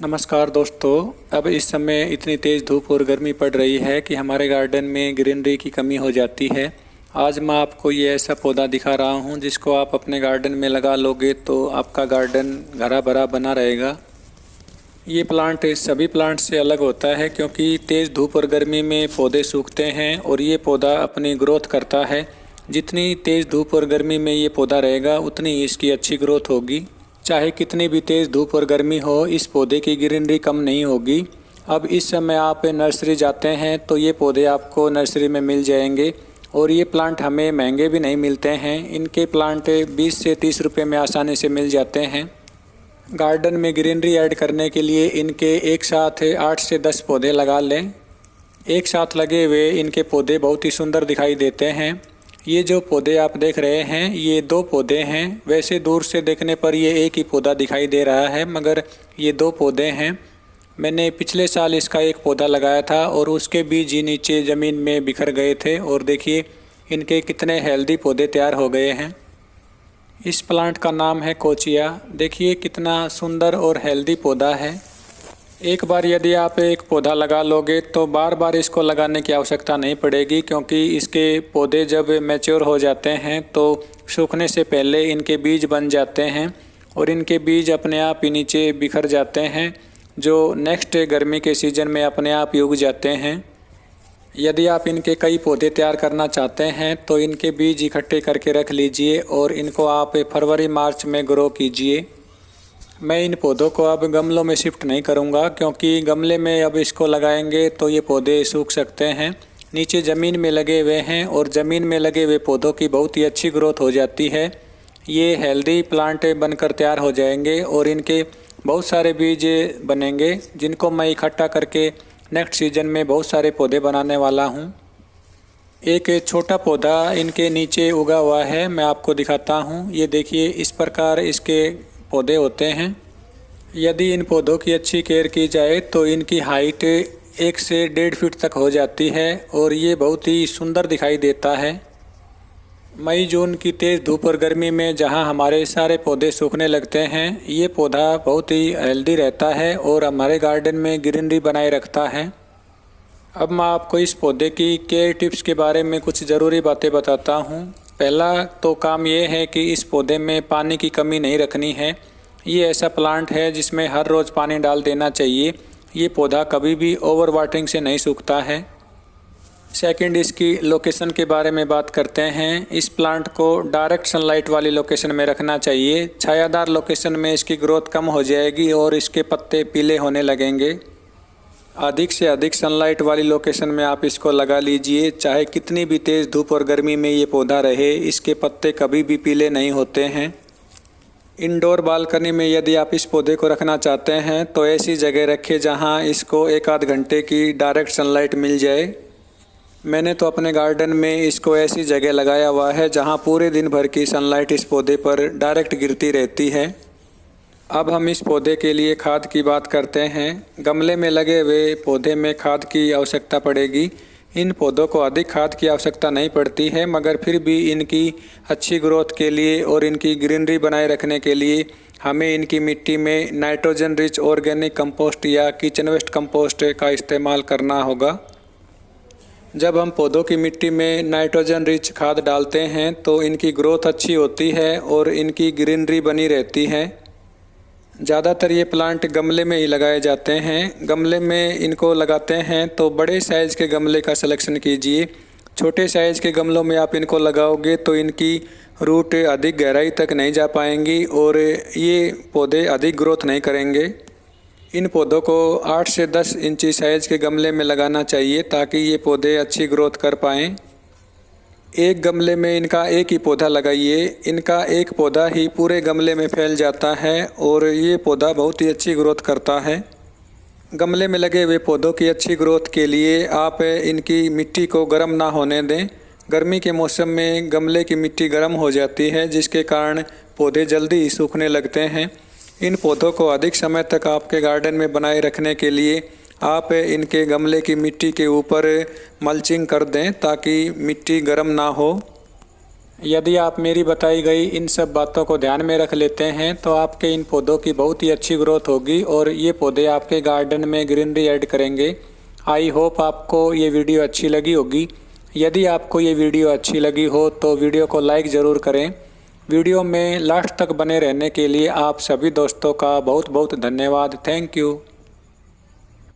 नमस्कार दोस्तों। अब इस समय इतनी तेज़ धूप और गर्मी पड़ रही है कि हमारे गार्डन में ग्रीनरी की कमी हो जाती है। आज मैं आपको ये ऐसा पौधा दिखा रहा हूँ जिसको आप अपने गार्डन में लगा लोगे तो आपका गार्डन हरा भरा बना रहेगा। ये प्लांट सभी प्लांट से अलग होता है क्योंकि तेज़ धूप और गर्मी में पौधे सूखते हैं और ये पौधा अपनी ग्रोथ करता है। जितनी तेज़ धूप और गर्मी में ये पौधा रहेगा उतनी इसकी अच्छी ग्रोथ होगी। चाहे कितनी भी तेज़ धूप और गर्मी हो, इस पौधे की ग्रीनरी कम नहीं होगी। अब इस समय आप नर्सरी जाते हैं तो ये पौधे आपको नर्सरी में मिल जाएंगे और ये प्लांट हमें महंगे भी नहीं मिलते हैं। इनके प्लांट 20 से 30 रुपये में आसानी से मिल जाते हैं। गार्डन में ग्रीनरी ऐड करने के लिए इनके एक साथ 8 से 10 पौधे लगा लें। एक साथ लगे हुए इनके पौधे बहुत ही सुंदर दिखाई देते हैं। ये जो पौधे आप देख रहे हैं ये 2 पौधे हैं। वैसे दूर से देखने पर ये एक ही पौधा दिखाई दे रहा है, मगर ये 2 पौधे हैं। मैंने पिछले साल इसका एक पौधा लगाया था और उसके बीज ही नीचे ज़मीन में बिखर गए थे और देखिए इनके कितने हेल्दी पौधे तैयार हो गए हैं। इस प्लांट का नाम है कोचिया। देखिए कितना सुंदर और हेल्दी पौधा है। एक बार यदि आप एक पौधा लगा लोगे तो बार बार इसको लगाने की आवश्यकता नहीं पड़ेगी, क्योंकि इसके पौधे जब मैच्योर हो जाते हैं तो सूखने से पहले इनके बीज बन जाते हैं और इनके बीज अपने आप ही नीचे बिखर जाते हैं, जो नेक्स्ट गर्मी के सीज़न में अपने आप ही उग जाते हैं। यदि आप इनके कई पौधे तैयार करना चाहते हैं तो इनके बीज इकट्ठे करके रख लीजिए और इनको आप फरवरी मार्च में ग्रो कीजिए। मैं इन पौधों को अब गमलों में शिफ्ट नहीं करूंगा, क्योंकि गमले में अब इसको लगाएंगे तो ये पौधे सूख सकते हैं। नीचे ज़मीन में लगे हुए हैं और ज़मीन में लगे हुए पौधों की बहुत ही अच्छी ग्रोथ हो जाती है। ये हेल्दी प्लांट बनकर तैयार हो जाएंगे और इनके बहुत सारे बीज बनेंगे, जिनको मैं इकट्ठा करके नेक्स्ट सीज़न में बहुत सारे पौधे बनाने वाला हूँ। एक छोटा पौधा इनके नीचे उगा हुआ है, मैं आपको दिखाता हूँ। ये देखिए इस प्रकार इसके पौधे होते हैं। यदि इन पौधों की अच्छी केयर की जाए तो इनकी हाइट 1 से 1.5 फीट तक हो जाती है और ये बहुत ही सुंदर दिखाई देता है। मई जून की तेज़ धूप और गर्मी में जहां हमारे सारे पौधे सूखने लगते हैं, ये पौधा बहुत ही हेल्दी रहता है और हमारे गार्डन में ग्रीनरी बनाए रखता है। अब मैं आपको इस पौधे की केयर टिप्स के बारे में कुछ ज़रूरी बातें बताता हूँ। पहला तो काम ये है कि इस पौधे में पानी की कमी नहीं रखनी है। ये ऐसा प्लांट है जिसमें हर रोज़ पानी डाल देना चाहिए। ये पौधा कभी भी ओवर वाटरिंग से नहीं सूखता है। सेकंड, इसकी लोकेशन के बारे में बात करते हैं। इस प्लांट को डायरेक्ट सनलाइट वाली लोकेशन में रखना चाहिए। छायादार लोकेशन में इसकी ग्रोथ कम हो जाएगी और इसके पत्ते पीले होने लगेंगे। अधिक से अधिक सनलाइट वाली लोकेशन में आप इसको लगा लीजिए। चाहे कितनी भी तेज़ धूप और गर्मी में ये पौधा रहे, इसके पत्ते कभी भी पीले नहीं होते हैं। इंडोर बालकनी में यदि आप इस पौधे को रखना चाहते हैं तो ऐसी जगह रखें जहां इसको 1 आध घंटे की डायरेक्ट सनलाइट मिल जाए। मैंने तो अपने गार्डन में इसको ऐसी जगह लगाया हुआ है जहां पूरे दिन भर की सनलाइट इस पौधे पर डायरेक्ट गिरती रहती है। अब हम इस पौधे के लिए खाद की बात करते हैं। गमले में लगे हुए पौधे में खाद की आवश्यकता पड़ेगी। इन पौधों को अधिक खाद की आवश्यकता नहीं पड़ती है, मगर फिर भी इनकी अच्छी ग्रोथ के लिए और इनकी ग्रीनरी बनाए रखने के लिए हमें इनकी मिट्टी में नाइट्रोजन रिच ऑर्गेनिक कंपोस्ट या किचन वेस्ट कंपोस्ट का इस्तेमाल करना होगा। जब हम पौधों की मिट्टी में नाइट्रोजन रिच खाद डालते हैं तो इनकी ग्रोथ अच्छी होती है और इनकी ग्रीनरी बनी रहती है। ज़्यादातर ये प्लांट गमले में ही लगाए जाते हैं। गमले में इनको लगाते हैं तो बड़े साइज़ के गमले का सिलेक्शन कीजिए। छोटे साइज़ के गमलों में आप इनको लगाओगे तो इनकी रूट अधिक गहराई तक नहीं जा पाएंगी और ये पौधे अधिक ग्रोथ नहीं करेंगे। इन पौधों को 8 से 10 इंची साइज़ के गमले में लगाना चाहिए ताकि ये पौधे अच्छी ग्रोथ कर पाएँ। एक गमले में इनका एक ही पौधा लगाइए। इनका एक पौधा ही पूरे गमले में फैल जाता है और ये पौधा बहुत ही अच्छी ग्रोथ करता है। गमले में लगे हुए पौधों की अच्छी ग्रोथ के लिए आप इनकी मिट्टी को गर्म ना होने दें। गर्मी के मौसम में गमले की मिट्टी गर्म हो जाती है, जिसके कारण पौधे जल्दी ही सूखने लगते हैं। इन पौधों को अधिक समय तक आपके गार्डन में बनाए रखने के लिए आप इनके गमले की मिट्टी के ऊपर मल्चिंग कर दें ताकि मिट्टी गर्म ना हो। यदि आप मेरी बताई गई इन सब बातों को ध्यान में रख लेते हैं तो आपके इन पौधों की बहुत ही अच्छी ग्रोथ होगी और ये पौधे आपके गार्डन में ग्रीनरी ऐड करेंगे। आई होप आपको ये वीडियो अच्छी लगी होगी। यदि आपको ये वीडियो अच्छी लगी हो तो वीडियो को लाइक ज़रूर करें। वीडियो में लास्ट तक बने रहने के लिए आप सभी दोस्तों का बहुत बहुत धन्यवाद। Thank you.